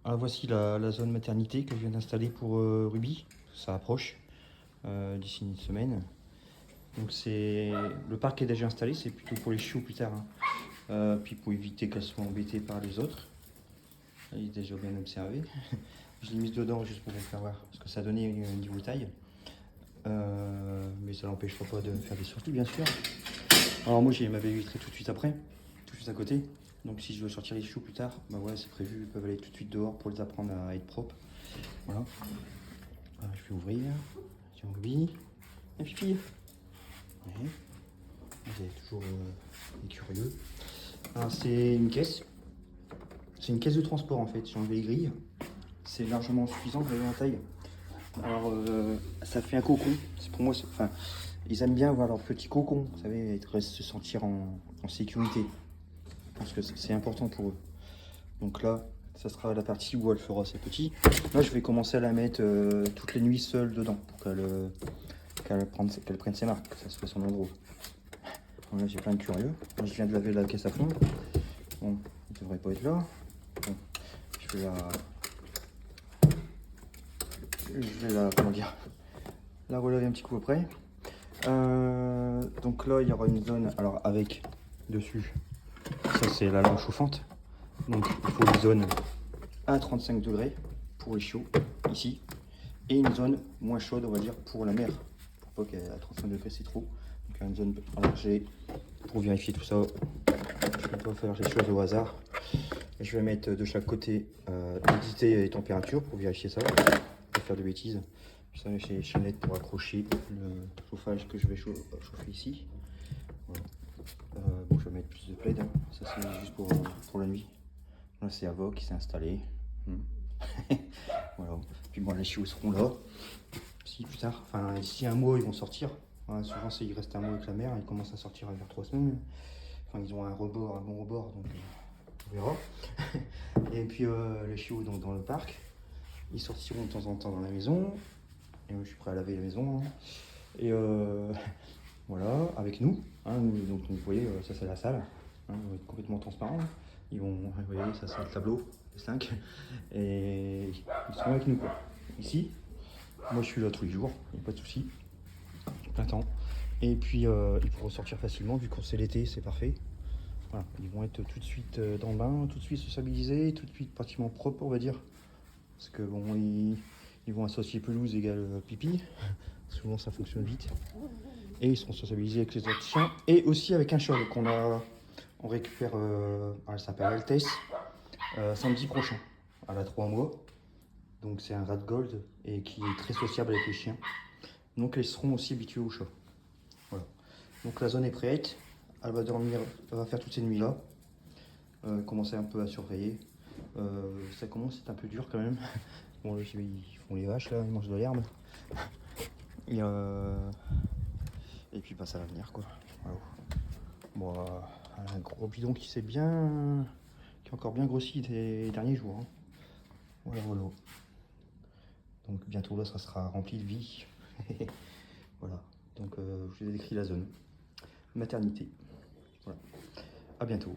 Ah, voici la zone maternité que je viens d'installer pour Ruby. Ça approche d'ici une semaine. Donc le parc est déjà installé, c'est plutôt pour les chiots plus tard, hein. Puis pour éviter qu'elles soient embêtées par les autres. Il est déjà bien observé. Je l'ai mise dedans juste pour vous faire voir ce que ça donnait au niveau taille. Mais ça n'empêchera pas de faire des sorties bien sûr. Alors moi j'ai ma baie vitrée tout de suite après, tout de suite à côté. Donc si je veux sortir les chiots plus tard, bah voilà c'est prévu, ils peuvent aller tout de suite dehors pour les apprendre à être propres. Voilà. Je vais ouvrir. Tiens Ruby. Et pipi. Ouais. Vous êtes toujours les curieux. Alors c'est une caisse. C'est une caisse de transport en fait. J'ai enlevé les grilles. C'est largement suffisant, vous voyez la taille. Alors ça fait un cocon. C'est pour moi, enfin, ils aiment bien avoir leur petit cocon, vous savez, se sentir en sécurité. Je pense que c'est important pour eux. Donc là, ça sera la partie où elle fera ses petits. Là, je vais commencer à la mettre toutes les nuits seule dedans pour qu'elle prenne ses marques, que ça se fasse son endroit. Bon, là, j'ai plein de curieux. Moi, je viens de laver la caisse à fond. Bon, il devrait pas être là. Bon, comment dire, la relaver un petit coup après. Donc là, il y aura une zone, alors avec dessus, ça c'est la lampe chauffante. Donc il faut une zone à 35 degrés pour les chiots, ici. Et une zone moins chaude, on va dire, pour la mer. Pour pas qu'à 35 degrés, c'est trop. Donc une zone allongée pour vérifier tout ça. Je ne vais pas faire les choses au hasard. Et je vais mettre de chaque côté humidité et température pour vérifier ça. Pas faire de bêtises. Ça, j'ai les chaînettes pour accrocher le chauffage que je vais chauffer ici. Voilà. Bon, je vais mettre plus de plaid, hein. Ça c'est juste pour la nuit. Là c'est Avo qui s'est installé. Voilà. Puis bon, les chiots seront là. Si plus tard, enfin d'ici un mois ils vont sortir. Voilà, souvent ils restent un mois avec la mère, ils commencent à sortir vers 3 semaines. Enfin ils ont un bon rebord, donc on verra. Et puis les chiots donc, dans le parc, ils sortiront de temps en temps dans la maison. Et moi, je suis prêt à laver la maison, hein. Et voilà, avec nous, hein, donc vous voyez, ça c'est la salle, hein, on va être complètement transparent. Ils vont, vous voyez, ça c'est le tableau, les 5, et ils seront avec nous quoi. Ici, moi je suis là tous les jours, il n'y a pas de souci, plein temps. Et puis ils pourront sortir facilement, vu qu'on c'est l'été, c'est parfait. Voilà, ils vont être tout de suite dans le bain, tout de suite sociabilisés, tout de suite pratiquement propres, on va dire. Parce que bon, ils vont associer pelouse égale pipi. Souvent ça fonctionne vite. Et ils seront sociabilisés avec les autres chiens. Et aussi avec un chat on récupère, elle s'appelle Altesse, samedi prochain. Elle a 3 mois. Donc c'est un rat gold et qui est très sociable avec les chiens. Donc ils seront aussi habitués au chat. Voilà. Donc la zone est prête. Elle va dormir, elle va faire toutes ces nuits là. Commencer un peu à surveiller. Ça commence à être un peu dur quand même. Bon, ils font les vaches là, ils mangent de l'herbe. Et puis bah, ça va venir quoi. Voilà. Bon, un gros bidon qui a encore bien grossi les derniers jours, hein. Voilà, voilà. Donc bientôt là, ça sera rempli de vie. Voilà. Donc je vous ai décrit la zone. Maternité. Voilà. À bientôt.